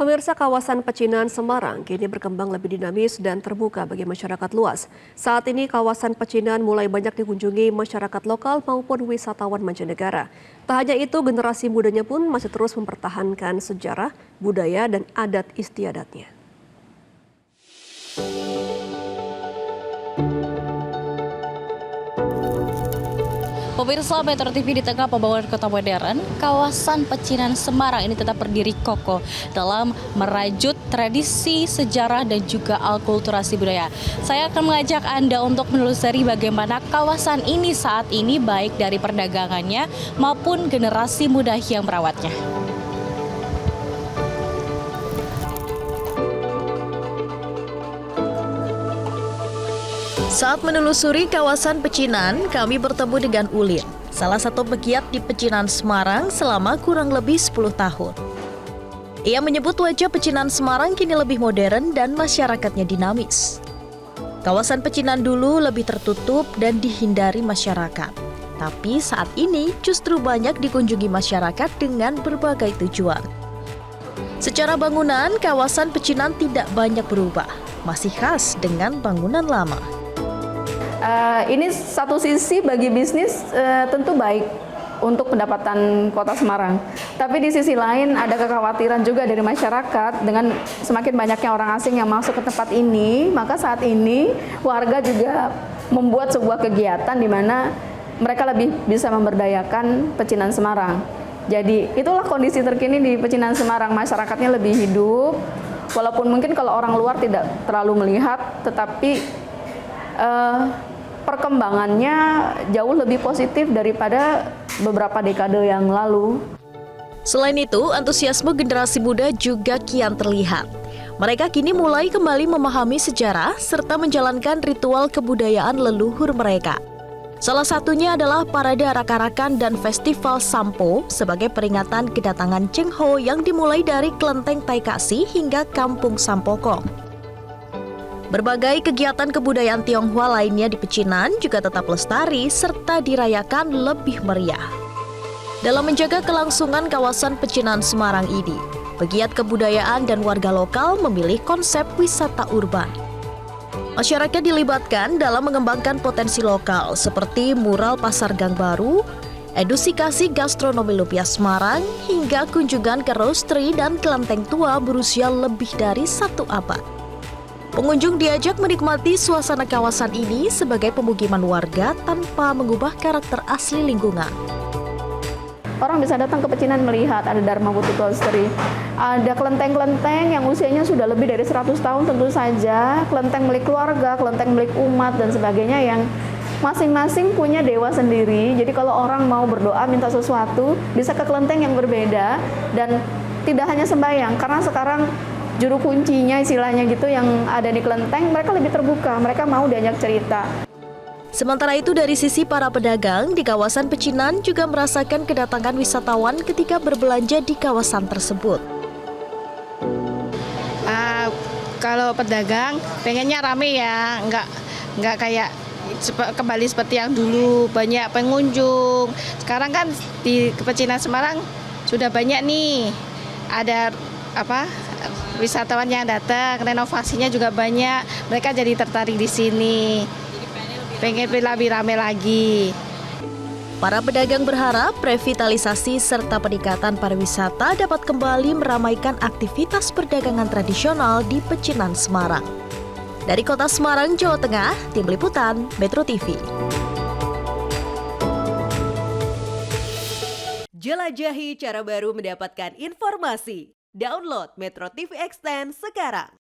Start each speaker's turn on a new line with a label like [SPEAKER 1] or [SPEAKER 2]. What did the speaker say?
[SPEAKER 1] Pemirsa, kawasan Pecinan Semarang kini berkembang lebih dinamis dan terbuka bagi masyarakat luas. Saat ini kawasan Pecinan mulai banyak dikunjungi masyarakat lokal maupun wisatawan mancanegara. Tak hanya itu, generasi mudanya pun masih terus mempertahankan sejarah, budaya, dan adat istiadatnya.
[SPEAKER 2] Pemirsa Metro TV, di tengah pembangunan kota modern, kawasan Pecinan Semarang ini tetap berdiri kokoh dalam merajut tradisi, sejarah, dan juga akulturasi budaya. Saya akan mengajak Anda untuk menelusuri bagaimana kawasan ini saat ini, baik dari perdagangannya maupun generasi muda yang merawatnya. Saat menelusuri kawasan Pecinan, kami bertemu dengan Ulin, salah satu pegiat di Pecinan Semarang selama kurang lebih 10 tahun. Ia menyebut wajah Pecinan Semarang kini lebih modern dan masyarakatnya dinamis. Kawasan Pecinan dulu lebih tertutup dan dihindari masyarakat. Tapi saat ini justru banyak dikunjungi masyarakat dengan berbagai tujuan. Secara bangunan, kawasan Pecinan tidak banyak berubah, masih khas dengan bangunan lama.
[SPEAKER 3] Ini satu sisi bagi bisnis tentu baik untuk pendapatan Kota Semarang. Tapi di sisi lain ada kekhawatiran juga dari masyarakat dengan semakin banyaknya orang asing yang masuk ke tempat ini, maka saat ini warga juga membuat sebuah kegiatan di mana mereka lebih bisa memberdayakan Pecinan Semarang. Jadi itulah kondisi terkini di Pecinan Semarang, masyarakatnya lebih hidup, walaupun mungkin kalau orang luar tidak terlalu melihat, tetapi perkembangannya jauh lebih positif daripada beberapa dekade yang lalu.
[SPEAKER 2] Selain itu, antusiasme generasi muda juga kian terlihat. Mereka kini mulai kembali memahami sejarah serta menjalankan ritual kebudayaan leluhur mereka. Salah satunya adalah parade arak-arakan dan festival Sampo sebagai peringatan kedatangan Cheng Ho yang dimulai dari Kelenteng Taikasi hingga Kampung Sampokong. Berbagai kegiatan kebudayaan Tionghoa lainnya di Pecinan juga tetap lestari serta dirayakan lebih meriah. Dalam menjaga kelangsungan kawasan Pecinan Semarang ini, pegiat kebudayaan dan warga lokal memilih konsep wisata urban. Masyarakat dilibatkan dalam mengembangkan potensi lokal seperti mural Pasar Gang Baru, edukasi gastronomi lumpia Semarang, hingga kunjungan ke roastery dan kelenteng tua berusia lebih dari 1 abad. Pengunjung diajak menikmati suasana kawasan ini sebagai pemukiman warga tanpa mengubah karakter asli lingkungan.
[SPEAKER 3] Orang bisa datang ke Pecinan melihat ada Dharma Butuh Roastery, ada kelenteng-kelenteng yang usianya sudah lebih dari 100 tahun tentu saja, kelenteng milik keluarga, kelenteng milik umat, dan sebagainya yang masing-masing punya dewa sendiri. Jadi kalau orang mau berdoa minta sesuatu, bisa ke kelenteng yang berbeda dan tidak hanya sembahyang, karena sekarang juru kuncinya istilahnya gitu yang ada di kelenteng, mereka lebih terbuka, mereka mau diajak cerita.
[SPEAKER 2] Sementara itu dari sisi para pedagang di kawasan Pecinan juga merasakan kedatangan wisatawan ketika berbelanja di kawasan tersebut.
[SPEAKER 4] Kalau pedagang pengennya rame ya, nggak kayak kembali seperti yang dulu, banyak pengunjung. Sekarang kan di Pecinan Semarang sudah banyak nih, ada wisatawan yang datang, renovasinya juga banyak, mereka jadi tertarik di sini, pengen lebih ramai lagi.
[SPEAKER 2] Para pedagang berharap revitalisasi serta peningkatan pariwisata dapat kembali meramaikan aktivitas perdagangan tradisional di Pecinan Semarang. Dari Kota Semarang, Jawa Tengah, Tim Liputan Metro TV.
[SPEAKER 5] Jelajahi cara baru mendapatkan informasi. Download Metro TV Extend sekarang.